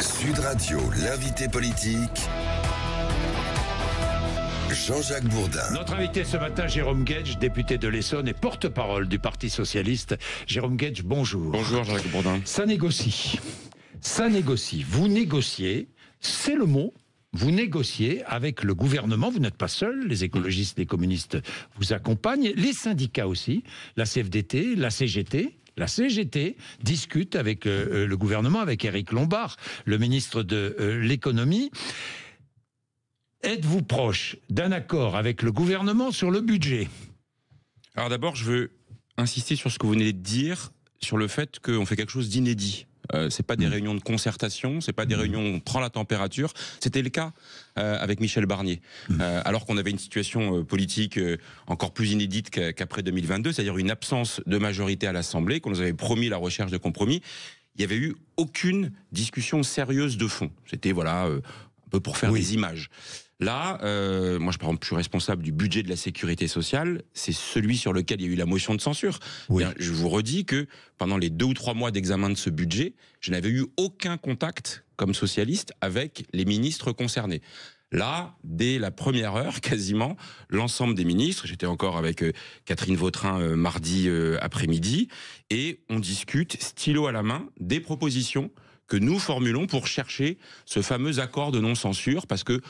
Sud Radio, l'invité politique, Jean-Jacques Bourdin. Notre invité ce matin, Jérôme Guedj, député de l'Essonne et porte-parole du Parti Socialiste. Jérôme Guedj, bonjour. Bonjour Jean-Jacques Bourdin. Ça négocie. Ça négocie. Vous négociez, c'est le mot. Vous négociez avec le gouvernement, vous n'êtes pas seul, les écologistes, les communistes vous accompagnent, les syndicats aussi, la CFDT, la CGT. La CGT discute avec le gouvernement, avec Éric Lombard, le ministre de l'économie. Êtes-vous proche d'un accord avec le gouvernement sur le budget ? Alors d'abord, je veux insister sur ce que vous venez de dire, sur le fait qu'on fait quelque chose d'inédit. C'est pas des réunions de concertation, c'est pas des réunions où on prend la température. C'était le cas avec Michel Barnier, alors qu'on avait une situation politique encore plus inédite qu'après 2022, c'est-à-dire une absence de majorité à l'Assemblée, qu'on nous avait promis la recherche de compromis. Il n'y avait eu aucune discussion sérieuse de fond. C'était un peu pour faire des images. Là, moi, par exemple, je suis responsable du budget de la sécurité sociale. C'est celui sur lequel il y a eu la motion de censure. Oui. Bien, je vous redis que pendant les 2 ou 3 mois d'examen de ce budget, je n'avais eu aucun contact, comme socialiste, avec les ministres concernés. Là, dès la première heure, quasiment, l'ensemble des ministres, j'étais encore avec Catherine Vautrin mardi après-midi, et on discute, stylo à la main, des propositions que nous formulons pour chercher ce fameux accord de non-censure, parce que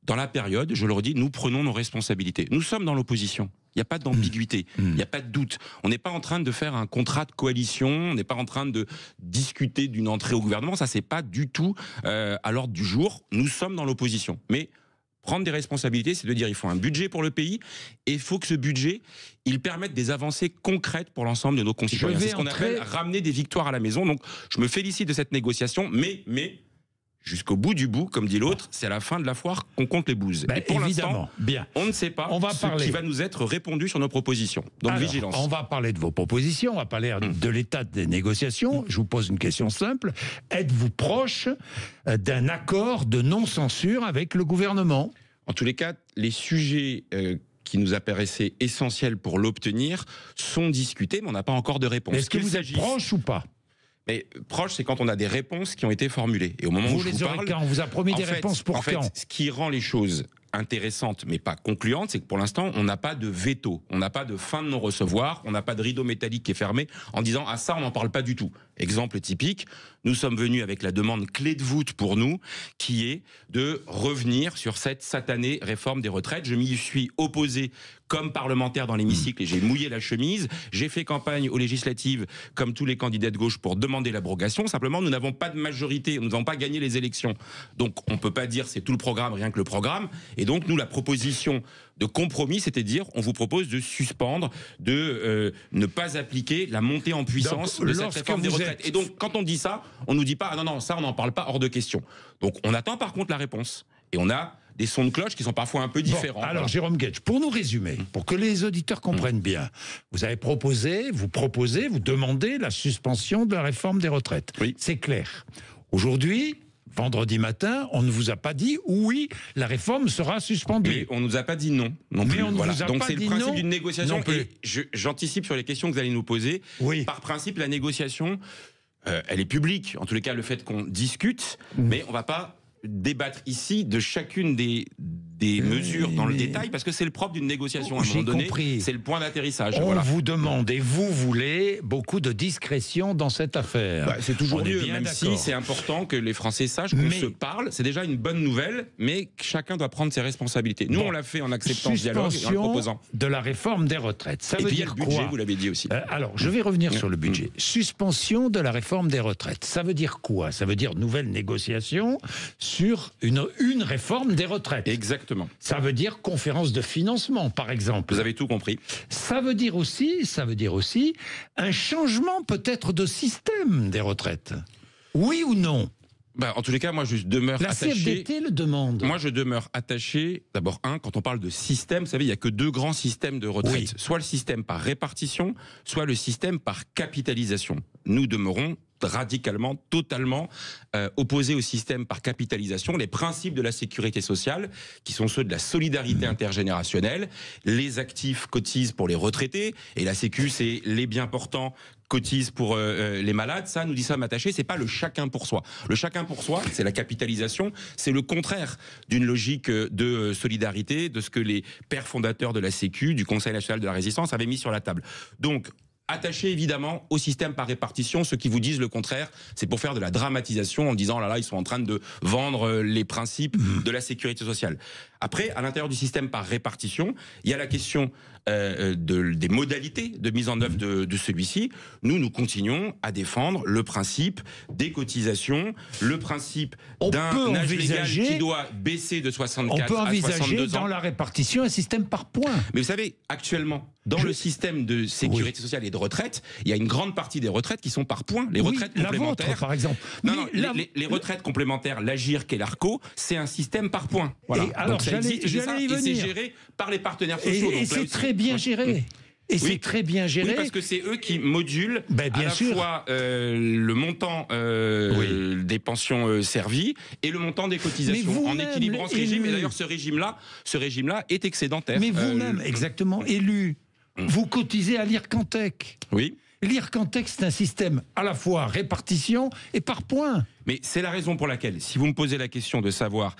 dans la période, je le redis, nous prenons nos responsabilités. Nous sommes dans l'opposition. Il n'y a pas d'ambiguïté, il n'y a pas de doute. On n'est pas en train de faire un contrat de coalition, on n'est pas en train de discuter d'une entrée au gouvernement. Ça, c'est pas du tout à l'ordre du jour. Nous sommes dans l'opposition. Mais prendre des responsabilités, c'est de dire il faut un budget pour le pays et il faut que ce budget, il permette des avancées concrètes pour l'ensemble de nos concitoyens. C'est ce qu'on appelle ramener des victoires à la maison. Donc, je me félicite de cette négociation, mais jusqu'au bout du bout, comme dit l'autre, c'est à la fin de la foire qu'on compte les bouses. Et pour l'instant, on ne sait pas qui va nous être répondu sur nos propositions. Donc vigilance. On va parler de vos propositions, on va parler de l'état des négociations. Je vous pose une question simple. Êtes-vous proche d'un accord de non-censure avec le gouvernement ? En tous les cas, les sujets qui nous apparaissaient essentiels pour l'obtenir sont discutés, mais on n'a pas encore de réponse. Est-ce que vous êtes proche ou pas ? Mais proche, c'est quand on a des réponses qui ont été formulées. Et au moment où je vous parle, quand on vous a promis des réponses pour quand ? Ce qui rend les choses intéressantes, mais pas concluantes, c'est que pour l'instant, on n'a pas de veto, on n'a pas de fin de non-recevoir, on n'a pas de rideau métallique qui est fermé en disant « Ah ça, on n'en parle pas du tout ». Exemple typique, nous sommes venus avec la demande clé de voûte pour nous, qui est de revenir sur cette satanée réforme des retraites. Je m'y suis opposé comme parlementaire dans l'hémicycle et j'ai mouillé la chemise. J'ai fait campagne aux législatives comme tous les candidats de gauche pour demander l'abrogation. Simplement, nous n'avons pas de majorité, nous n'avons pas gagné les élections. Donc, on ne peut pas dire c'est tout le programme, rien que le programme. Et donc, nous, la proposition de compromis, c'était de dire on vous propose de suspendre, de ne pas appliquer la montée en puissance de cette réforme des retraites. Et donc, quand on dit ça, on nous dit pas ah non, ça, on n'en parle pas, hors de question. Donc, on attend par contre la réponse. Et on a des sons de cloche qui sont parfois un peu différents. Bon, alors, Jérôme Guedj, pour nous résumer, pour que les auditeurs comprennent bien, vous avez proposé, vous demandez la suspension de la réforme des retraites. Oui. C'est clair. Aujourd'hui, vendredi matin, on ne vous a pas dit oui, la réforme sera suspendue. Mais on ne nous a pas dit non plus. Mais on ne vous a Donc pas c'est dit le principe non d'une négociation. Non plus. Et j'anticipe sur les questions que vous allez nous poser. Oui. Par principe, la négociation, elle est publique. En tous les cas, le fait qu'on discute, mais on ne va pas débattre ici de chacune des mesures dans le détail, parce que c'est le propre d'une négociation. À un moment donné, c'est le point d'atterrissage. On vous demande, et vous voulez, beaucoup de discrétion dans cette affaire. C'est toujours mieux, même si c'est important que les Français sachent qu'on se parle. C'est déjà une bonne nouvelle, mais chacun doit prendre ses responsabilités. Nous, on l'a fait en acceptant ce dialogue et en le proposant. De la réforme des retraites. Ça veut dire le budget, quoi ? Vous l'avez dit aussi. Alors, je vais revenir sur le budget. Suspension de la réforme des retraites. Ça veut dire quoi ? Ça veut dire nouvelle négociation sur une réforme des retraites. Exactement. Ça veut dire conférence de financement, par exemple. Vous avez tout compris. Ça veut dire aussi un changement peut-être de système des retraites. Oui ou non ? En tous les cas, moi, je demeure attaché. La CFDT le demande. Moi, je demeure attaché. D'abord, quand on parle de système, vous savez, il n'y a que 2 grands systèmes de retraite. Oui. Soit le système par répartition, soit le système par capitalisation. Nous demeurons radicalement, totalement opposé au système par capitalisation. Les principes de la sécurité sociale, qui sont ceux de la solidarité intergénérationnelle, les actifs cotisent pour les retraités, et la sécu, c'est les bien portants cotisent pour les malades. Ça, nous dit Sam Attaché, c'est pas le chacun pour soi. Le chacun pour soi, c'est la capitalisation, c'est le contraire d'une logique de solidarité, de ce que les pères fondateurs de la sécu, du Conseil national de la résistance, avaient mis sur la table. Donc, attaché évidemment au système par répartition. Ceux qui vous disent le contraire, c'est pour faire de la dramatisation en disant là, ils sont en train de vendre les principes de la sécurité sociale. Après, à l'intérieur du système par répartition, il y a la question des modalités de mise en œuvre de celui-ci. Nous continuons à défendre le principe des cotisations, le principe d'un âge légal qui doit baisser de 64 à 62 ans. On peut envisager dans la répartition un système par points. Mais vous savez, actuellement, dans le système de sécurité sociale et de retraite, il y a une grande partie des retraites qui sont par points. Les retraites complémentaires, la vôtre, par exemple. Non, les retraites complémentaires, l'Agirc et l'Arco, c'est un système par points. Voilà. Alors, ça existe, et c'est géré par les partenaires sociaux. Et c'est très bien géré. Et c'est très bien géré. Oui, parce que c'est eux qui modulent à la fois le montant des pensions servies et le montant des cotisations en équilibrant ce régime. Et d'ailleurs, ce régime-là est excédentaire. Mais vous-même, exactement, élu, vous cotisez à l'Ircantec. Oui. L'Ircantec, c'est un système à la fois répartition et par points. Mais c'est la raison pour laquelle, si vous me posez la question de savoir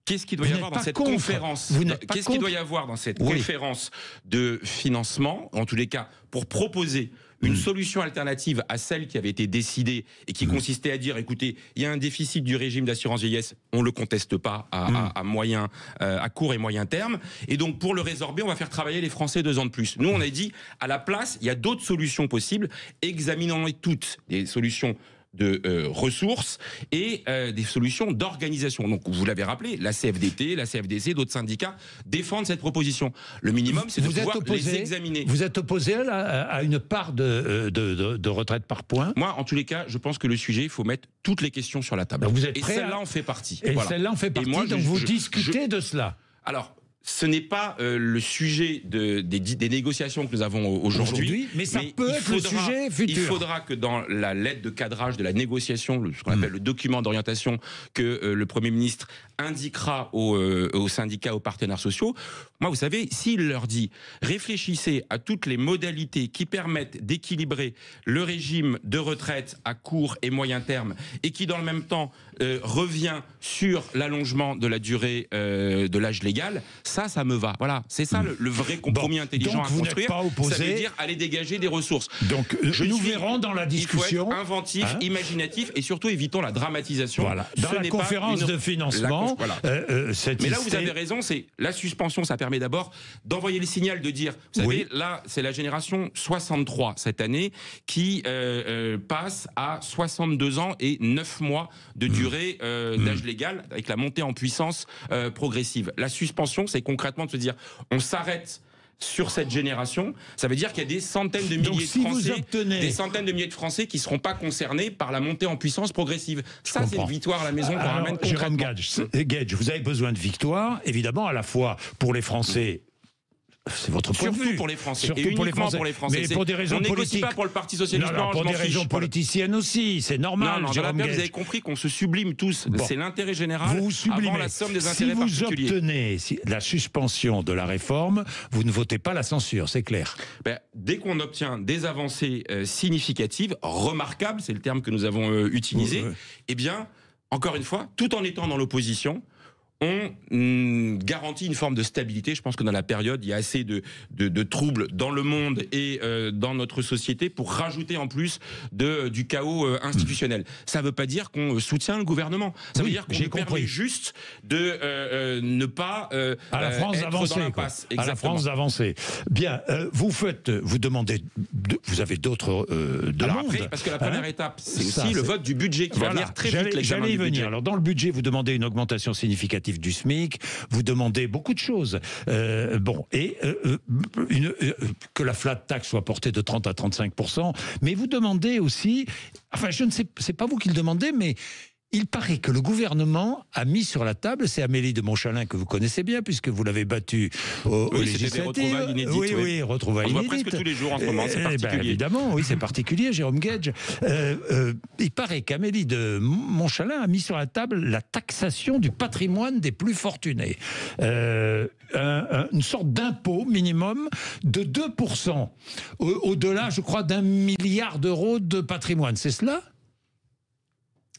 qu'est-ce qu'il doit y avoir dans cette conférence, qu'est-ce qu'il doit y avoir dans cette conférence de financement, en tous les cas, pour proposer une solution alternative à celle qui avait été décidée et qui consistait à dire, écoutez, il y a un déficit du régime d'assurance vieillesse, on le conteste pas à court et moyen terme, et donc pour le résorber, on va faire travailler les Français 2 ans de plus. Nous, on a dit, à la place, il y a d'autres solutions possibles, examinons-les toutes, des solutions de ressources et des solutions d'organisation. Donc, vous l'avez rappelé, la CFDT, la CFDC, d'autres syndicats défendent cette proposition. Le minimum, c'est de pouvoir les examiner. Vous êtes opposé à une part de retraite par points? Moi, en tous les cas, je pense que le sujet, il faut mettre toutes les questions sur la table. Vous êtes prêt celle-là en fait partie. Et celle-là en fait partie, donc vous discutez de cela. Alors, ce n'est pas le sujet des négociations que nous avons aujourd'hui, mais ça peut être le sujet futur. Il faudra que dans la lettre de cadrage de la négociation, ce qu'on appelle le document d'orientation que le Premier ministre indiquera aux syndicats, aux partenaires sociaux, moi, vous savez, s'il leur dit « réfléchissez à toutes les modalités qui permettent d'équilibrer le régime de retraite à court et moyen terme et qui, dans le même temps, revient sur l'allongement de la durée de l'âge légal », ça me va. Voilà, c'est ça le vrai compromis intelligent à construire. Pas opposé. Ça veut dire aller dégager des ressources. Donc nous verrons dans la discussion. Il faut être inventif, imaginatif et surtout évitons la dramatisation. Voilà. Dans la conférence de financement, mais là où vous avez raison, c'est la suspension, ça permet d'abord d'envoyer le signal de dire, vous savez, là c'est la génération 63 cette année qui passe à 62 ans et 9 mois de durée d'âge légal avec la montée en puissance progressive. La suspension, c'est concrètement de se dire, on s'arrête sur cette génération, ça veut dire qu'il y a des centaines de milliers de Français qui ne seront pas concernés par la montée en puissance progressive. Ça, c'est une victoire à la maison qu'on ramène concrètement. Jérôme Guedj, vous avez besoin de victoire, évidemment, à la fois pour les Français. C'est votre point de vue. Surtout pour les Français. Surtout et uniquement pour les Français. Mais pour des raisons politiques. On négocie pas pour le Parti Socialiste. Non, pour des raisons politiciennes aussi. C'est normal. Non, Jérôme Guedj, vous avez compris qu'on se sublime tous. Bon. C'est l'intérêt général avant la somme des intérêts particuliers. Si vous obtenez la suspension de la réforme, vous ne votez pas la censure, c'est clair. Dès qu'on obtient des avancées significatives, remarquables, c'est le terme que nous avons utilisé, eh bien, encore une fois, tout en étant dans l'opposition, on garantit une forme de stabilité. Je pense que dans la période, il y a assez de troubles dans le monde et dans notre société pour rajouter en plus du chaos institutionnel. Ça ne veut pas dire qu'on soutient le gouvernement. Ça veut dire qu'on permet juste de ne pas à la France être dans l'impasse. À la France d'avancer. Bien, vous demandez, vous avez d'autres demandes. Après, parce que la première étape, c'est aussi le vote du budget qui va venir très vite. J'allais y venir. Alors dans le budget, vous demandez une augmentation significative du SMIC, vous demandez beaucoup de choses. Que la flat tax soit portée de 30 à 35%, mais vous demandez aussi, enfin je ne sais, c'est pas vous qui le demandez, mais il paraît que le gouvernement a mis sur la table, c'est Amélie de Montchalin que vous connaissez bien puisque vous l'avez battue au législatif. Retrouvailles inédites. Oui, retrouvailles inédites. On voit presque tous les jours en ce moment, c'est particulier. Évidemment, oui, c'est particulier, Jérôme Gage. Il paraît qu'Amélie de Montchalin a mis sur la table la taxation du patrimoine des plus fortunés. Une sorte d'impôt minimum de 2%, au-delà, je crois, d'1 milliard d'euros de patrimoine. C'est cela ?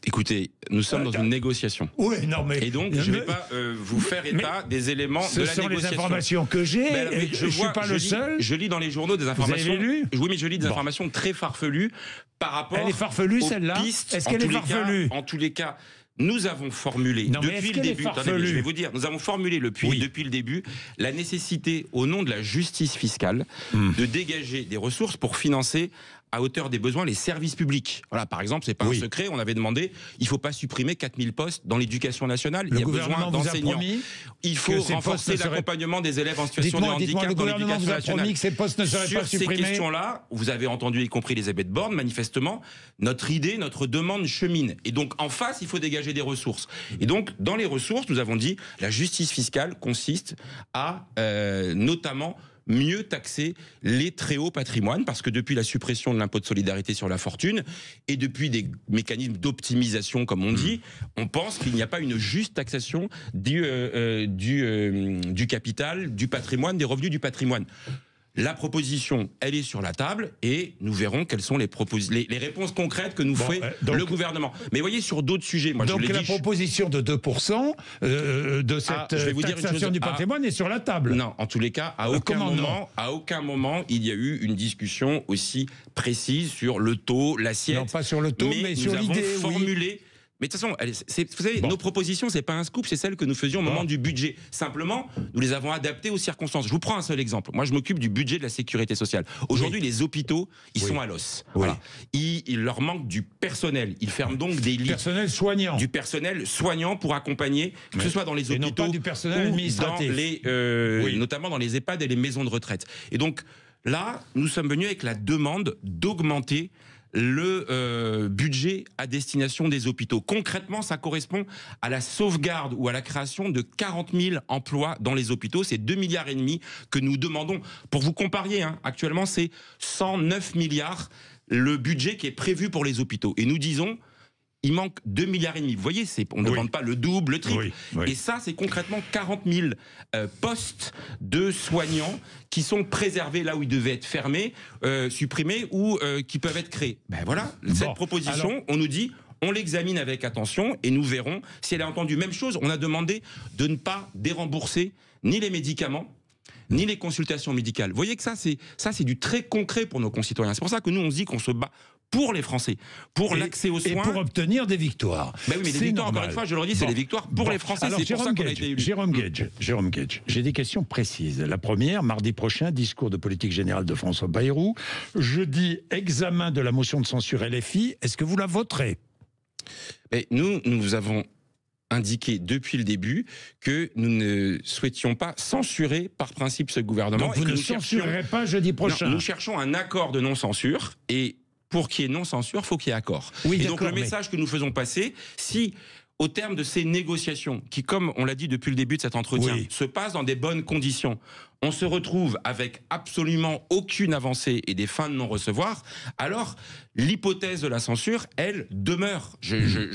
Écoutez, nous sommes dans une négociation. Oui, non, mais... Et donc, je ne vais pas vous faire état des éléments de la négociation. Ce sont les informations que j'ai, je ne suis pas le seul. Je lis dans les journaux des informations... Vous avez lu ? Oui, mais je lis des informations très farfelues par rapport... Elle est farfelue, celle-là ? Est-ce qu'elle est farfelue ? En tous les cas... Nous avons formulé depuis le début, attendez, je vais vous dire, nous avons formulé depuis le début la nécessité, au nom de la justice fiscale, de dégager des ressources pour financer à hauteur des besoins les services publics. Voilà, par exemple, c'est pas un secret, on avait demandé, il faut pas supprimer 4000 postes dans l'éducation nationale, il y a besoin d'enseignants. Il faut renforcer l'accompagnement des élèves en situation de handicap dans l'éducation nationale. Que ces postes ne seraient pas supprimés. Sur ces questions-là, vous avez entendu, y compris Elisabeth Borne, manifestement, notre idée, notre demande chemine. Et donc, en face, il faut dégager des ressources. Et donc, dans les ressources, nous avons dit, la justice fiscale consiste à, notamment, mieux taxer les très hauts patrimoines, parce que depuis la suppression de l'impôt de solidarité sur la fortune, et depuis des mécanismes d'optimisation, comme on dit, on pense qu'il n'y a pas une juste taxation du capital, du patrimoine, des revenus du patrimoine. La proposition, elle est sur la table et nous verrons quelles sont les réponses concrètes que nous fait le gouvernement. Mais voyez, sur d'autres sujets, moi je vous l'ai dit... Donc la proposition de 2% de cette taxation du patrimoine est sur la table. Non, en tous les cas, à aucun moment, il y a eu une discussion aussi précise sur le taux, l'assiette. Non, pas sur le taux, mais sur l'idée, formulé. Mais de toute façon, vous savez, nos propositions, c'est pas un scoop, c'est celles que nous faisions au moment du budget. Simplement, nous les avons adaptées aux circonstances. Je vous prends un seul exemple. Moi, je m'occupe du budget de la sécurité sociale. Aujourd'hui, les hôpitaux, ils sont à l'os. Voilà. Il leur manque du personnel. Ils ferment donc des lits. Personnel soignant. Du personnel soignant pour accompagner, que ce soit dans les hôpitaux, non pas du personnel administratif. Notamment dans les EHPAD et les maisons de retraite. Et donc, là, nous sommes venus avec la demande d'augmenter le budget à destination des hôpitaux. Concrètement, ça correspond à la sauvegarde ou à la création de 40 000 emplois dans les hôpitaux. C'est 2,5 milliards que nous demandons. Pour vous compariez, actuellement, c'est 109 milliards le budget qui est prévu pour les hôpitaux. Et nous disons... il manque 2,5 milliards. Vous voyez, on ne demande pas le double, le triple. Et ça, c'est concrètement 40 000 postes de soignants qui sont préservés là où ils devaient être fermés, supprimés ou qui peuvent être créés. Ben voilà, cette proposition, on nous dit... on l'examine avec attention et nous verrons si elle a entendu. Même chose, on a demandé de ne pas dérembourser ni les médicaments, ni les consultations médicales. Vous voyez que ça, c'est du très concret pour nos concitoyens. C'est pour ça que nous, on se dit qu'on se bat pour les Français, pour l'accès aux soins. Et pour obtenir des victoires. Ben oui, mais des victoires, encore une fois, je le redis, c'est des victoires pour les Français. C'est pour ça qu'on a été élus. Jérôme Gage, j'ai des questions précises. La première, mardi prochain, discours de politique générale de François Bayrou. Jeudi, examen de la motion de censure LFI. Est-ce que vous la voterez ? Et nous avons indiqué depuis le début que nous ne souhaitions pas censurer par principe ce gouvernement. Donc vous ne censurerez pas jeudi prochain ? Non, nous cherchons un accord de non-censure et pour qu'il y ait non-censure, il faut qu'il y ait accord. Oui, et donc le message que nous faisons passer, si au terme de ces négociations, qui comme on l'a dit depuis le début de cet entretien, se passent dans des bonnes conditions, on se retrouve avec absolument aucune avancée et des fins de non-recevoir, alors l'hypothèse de la censure, elle demeure.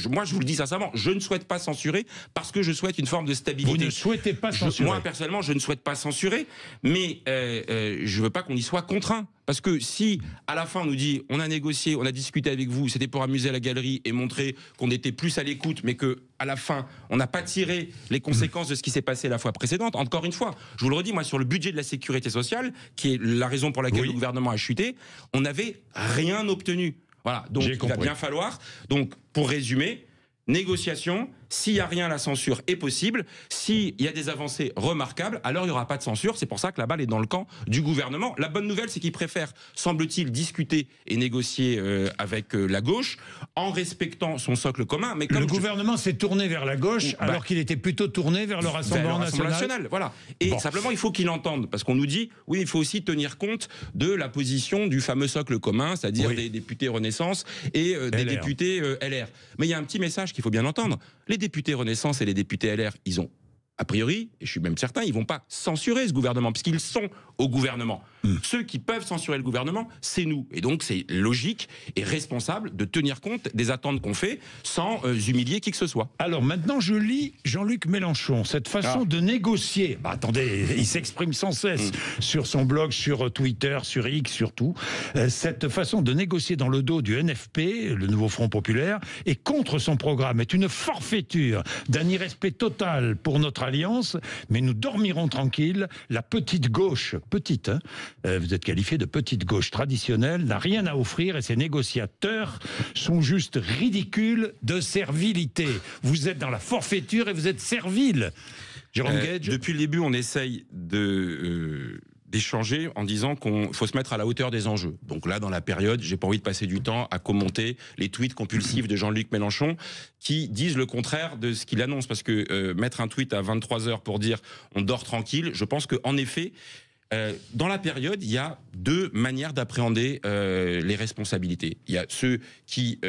Moi, je vous le dis sincèrement, je ne souhaite pas censurer parce que je souhaite une forme de stabilité. Vous ne souhaitez pas censurer ? Moi, personnellement, je ne souhaite pas censurer, mais je ne veux pas qu'on y soit contraint. Parce que si, à la fin, on nous dit, on a négocié, on a discuté avec vous, c'était pour amuser la galerie et montrer qu'on était plus à l'écoute, mais que à la fin, on n'a pas tiré les conséquences de ce qui s'est passé la fois précédente. Encore une fois, je vous le redis, moi, sur le budget de la sécurité sociale, qui est la raison pour laquelle le gouvernement a chuté, on n'avait rien obtenu. Voilà, donc il va bien falloir. Donc, pour résumer, négociation, s'il n'y a rien, la censure est possible. S'il y a des avancées remarquables, alors il n'y aura pas de censure. C'est pour ça que la balle est dans le camp du gouvernement. La bonne nouvelle, c'est qu'il préfère, semble-t-il, discuter et négocier avec la gauche en respectant son socle commun. Mais comme le gouvernement s'est tourné vers la gauche alors qu'il était plutôt tourné vers le Rassemblement national. Voilà. Et simplement, il faut qu'il entende, parce qu'on nous dit, oui, il faut aussi tenir compte de la position du fameux socle commun, c'est-à-dire des députés Renaissance et des députés LR. Mais il y a un petit message qu'il faut bien entendre. Les députés Renaissance et les députés LR, ils ont, a priori, et je suis même certain, ils ne vont pas censurer ce gouvernement, puisqu'ils sont au gouvernement. Ceux qui peuvent censurer le gouvernement, c'est nous. Et donc, c'est logique et responsable de tenir compte des attentes qu'on fait sans humilier qui que ce soit. Alors maintenant, je lis Jean-Luc Mélenchon, cette façon de négocier. Attendez, il s'exprime sans cesse sur son blog, sur Twitter, sur X, surtout. Cette façon de négocier dans le dos du NFP, le nouveau Front Populaire, et contre son programme, est une forfaiture d'un irrespect total pour notre alliance, mais nous dormirons tranquilles. La petite gauche, petite, hein, vous êtes qualifié de petite gauche traditionnelle, n'a rien à offrir et ses négociateurs sont juste ridicules de servilité. Vous êtes dans la forfaiture et vous êtes servile. Jérôme Guedj. Depuis le début, on essaye d'échanger en disant qu'il faut se mettre à la hauteur des enjeux. Donc là, dans la période, j'ai pas envie de passer du temps à commenter les tweets compulsifs de Jean-Luc Mélenchon qui disent le contraire de ce qu'il annonce. Parce que mettre un tweet à 23h pour dire on dort tranquille, je pense qu'en effet, dans la période, il y a deux manières d'appréhender les responsabilités. Il y a ceux qui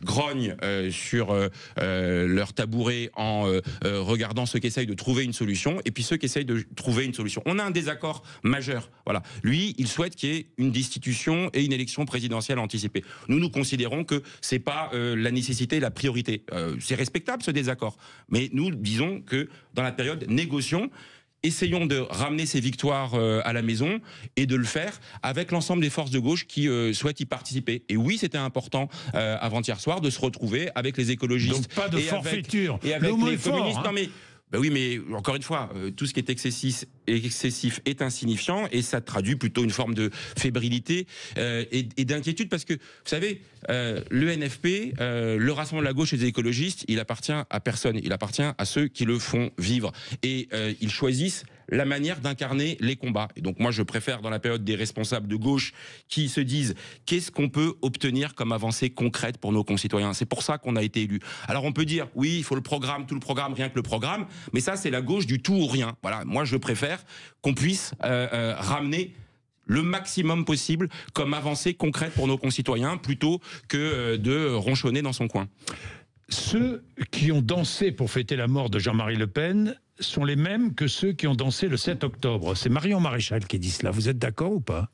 grognent sur leur tabouret en regardant ceux qui essayent de trouver une solution, et puis ceux qui essayent de trouver une solution. On a un désaccord majeur. Voilà. Lui, il souhaite qu'il y ait une destitution et une élection présidentielle anticipée. Nous considérons que c'est pas la nécessité, la priorité. C'est respectable ce désaccord, mais nous disons que dans la période, négocions. Essayons de ramener ces victoires à la maison et de le faire avec l'ensemble des forces de gauche qui souhaitent y participer. Et oui, c'était important avant-hier soir de se retrouver avec les écologistes. Donc pas de forfaiture. Et avec les communistes. Hein. Non mais oui, mais encore une fois, tout ce qui est excessif est insignifiant et ça traduit plutôt une forme de fébrilité et d'inquiétude parce que, vous savez, le NFP, le Rassemblement de la gauche et des écologistes, il appartient à personne. Il appartient à ceux qui le font vivre. Et ils choisissent la manière d'incarner les combats. Et donc moi, je préfère dans la période des responsables de gauche qui se disent qu'est-ce qu'on peut obtenir comme avancée concrète pour nos concitoyens. C'est pour ça qu'on a été élus. Alors on peut dire, oui, il faut le programme, tout le programme, rien que le programme, mais ça, c'est la gauche du tout ou rien. Voilà, moi, je préfère qu'on puisse ramener le maximum possible comme avancée concrète pour nos concitoyens plutôt que de ronchonner dans son coin. Ceux qui ont dansé pour fêter la mort de Jean-Marie Le Pen sont les mêmes que ceux qui ont dansé le 7 octobre. C'est Marion Maréchal qui dit cela. Vous êtes d'accord ou pas ?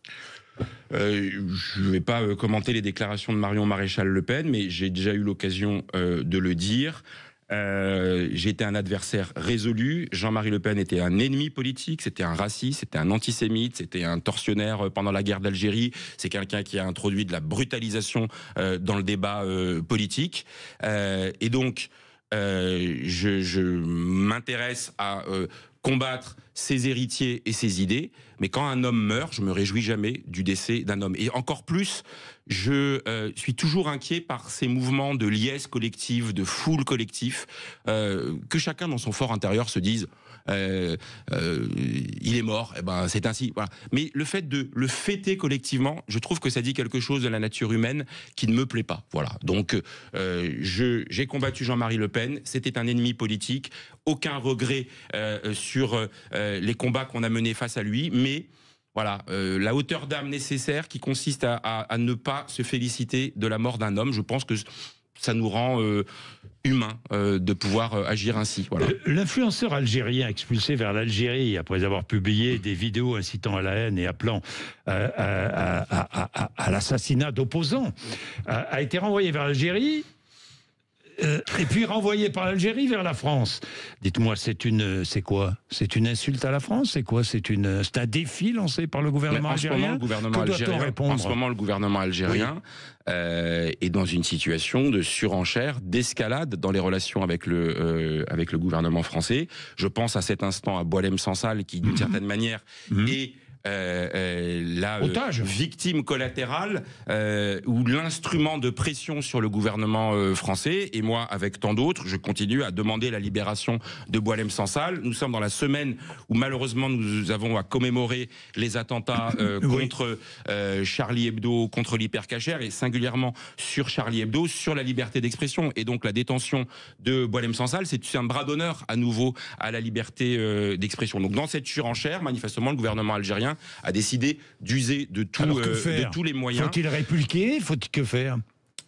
Je ne vais pas commenter les déclarations de Marion Maréchal Le Pen, mais j'ai déjà eu l'occasion de le dire. J'étais un adversaire résolu. Jean-Marie Le Pen était un ennemi politique, c'était un raciste, c'était un antisémite, c'était un tortionnaire pendant la guerre d'Algérie. C'est quelqu'un qui a introduit de la brutalisation dans le débat politique. Et donc, je m'intéresse à combattre ses héritiers et ses idées, mais quand un homme meurt, je me réjouis jamais du décès d'un homme. Et encore plus, je suis toujours inquiet par ces mouvements de liesse collective, de foule collectif, que chacun dans son fort intérieur se dise il est mort, et ben c'est ainsi. Voilà. Mais le fait de le fêter collectivement, je trouve que ça dit quelque chose de la nature humaine qui ne me plaît pas. Voilà. Donc j'ai combattu Jean-Marie Le Pen, c'était un ennemi politique, aucun regret sur les combats qu'on a menés face à lui, mais voilà, la hauteur d'âme nécessaire qui consiste à ne pas se féliciter de la mort d'un homme, je pense que ça nous rend humains de pouvoir agir ainsi. Voilà. L'influenceur algérien expulsé vers l'Algérie après avoir publié des vidéos incitant à la haine et appelant à l'assassinat d'opposants a été renvoyé vers l'Algérie. Et puis renvoyé par l'Algérie vers la France. Dites-moi, c'est quoi ? C'est une insulte à la France ? C'est quoi ? C'est un défi lancé par le gouvernement algérien ? En ce moment, le gouvernement algérien est dans une situation de surenchère, d'escalade dans les relations avec le gouvernement français. Je pense à cet instant à Boualem Sansal qui, d'une certaine manière, est la Otage. victime collatérale ou l'instrument de pression sur le gouvernement français. Et moi, avec tant d'autres, je continue à demander la libération de Boualem Sansal. Nous sommes dans la semaine où malheureusement nous avons à commémorer les attentats contre Charlie Hebdo, contre l'Hypercacher et singulièrement sur Charlie Hebdo, sur la liberté d'expression. Et donc la détention de Boualem Sansal, c'est un bras d'honneur à nouveau à la liberté d'expression. Donc dans cette surenchère, manifestement, le gouvernement algérien a décidé d'user de tous les moyens. Faut-il répliquer? Faut-il que faire?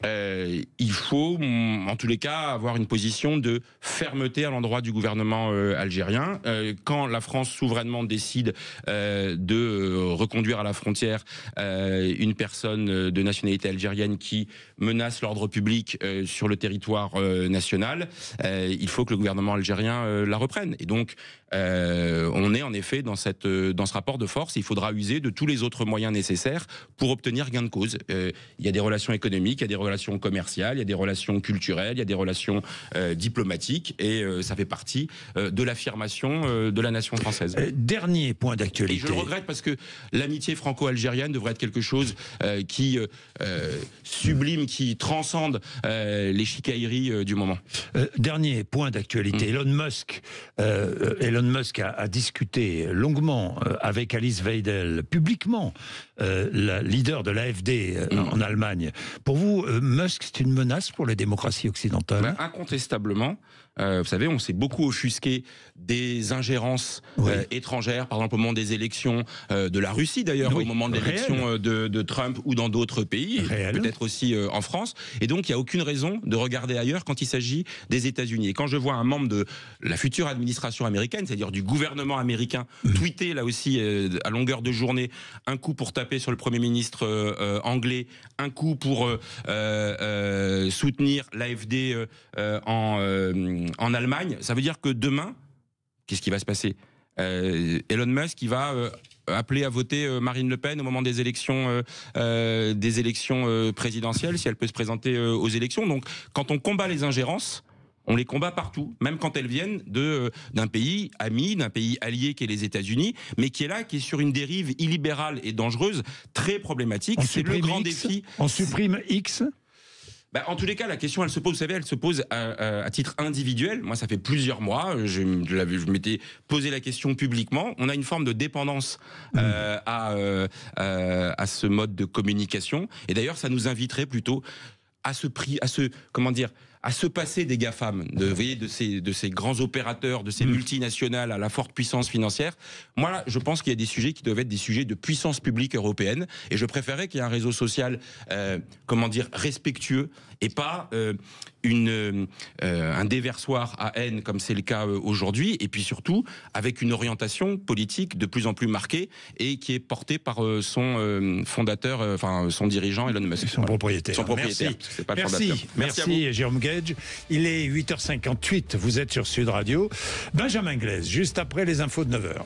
Il faut, en tous les cas, avoir une position de fermeté à l'endroit du gouvernement algérien. Quand la France souverainement décide de reconduire à la frontière une personne de nationalité algérienne qui menace l'ordre public sur le territoire national, il faut que le gouvernement algérien la reprenne. Et donc, on est en effet dans ce rapport de force. Il faudra user de tous les autres moyens nécessaires pour obtenir gain de cause. Il y a des relations économiques, il y a des relations commerciales, il y a des relations culturelles, il y a des relations diplomatiques, et ça fait partie de l'affirmation de la nation française. Dernier point d'actualité. Et je le regrette parce que l'amitié franco-algérienne devrait être quelque chose qui sublime, qui transcende les chicailleries du moment. Dernier point d'actualité. Elon Musk a discuté longuement avec Alice Weidel, publiquement, la leader de l'AfD en Allemagne. Pour vous, Musk, c'est une menace pour la démocratie occidentale? Incontestablement. Vous savez, on s'est beaucoup offusqué des ingérences étrangères, par exemple au moment des élections de la Russie d'ailleurs, au moment de l'élection de Trump ou dans d'autres pays, peut-être aussi en France. Et donc il n'y a aucune raison de regarder ailleurs quand il s'agit des États-Unis. Et quand je vois un membre de la future administration américaine, c'est-à-dire du gouvernement américain, tweeter là aussi à longueur de journée, un coup pour taper sur le Premier ministre anglais, un coup pour soutenir l'AfD en Allemagne, ça veut dire que demain, qu'est-ce qui va se passer? Elon Musk, il va appeler à voter Marine Le Pen au moment des élections présidentielles, si elle peut se présenter aux élections. Donc, quand on combat les ingérences, on les combat partout, même quand elles viennent d'un pays ami, d'un pays allié qui est les États-Unis, mais qui est là, qui est sur une dérive illibérale et dangereuse, très problématique. C'est le grand défi. On supprime X? En tous les cas, la question, elle se pose, vous savez, elle se pose à titre individuel. Moi, ça fait plusieurs mois, je m'étais posé la question publiquement. On a une forme de dépendance à ce mode de communication. Et d'ailleurs, ça nous inviterait plutôt à se passer des GAFAM, de ces grands opérateurs, de ces multinationales à la forte puissance financière. Moi, là, je pense qu'il y a des sujets qui doivent être des sujets de puissance publique européenne, et je préférerais qu'il y ait un réseau social, respectueux, et pas un déversoir à haine comme c'est le cas aujourd'hui, et puis surtout avec une orientation politique de plus en plus marquée et qui est portée par son fondateur, son dirigeant Elon Musk. Son propriétaire. Son propriétaire. Merci. C'est pas le fondateur. Merci Jérôme Gage. Il est 8h58, vous êtes sur Sud Radio. Benjamin Glaise, juste après les infos de 9h.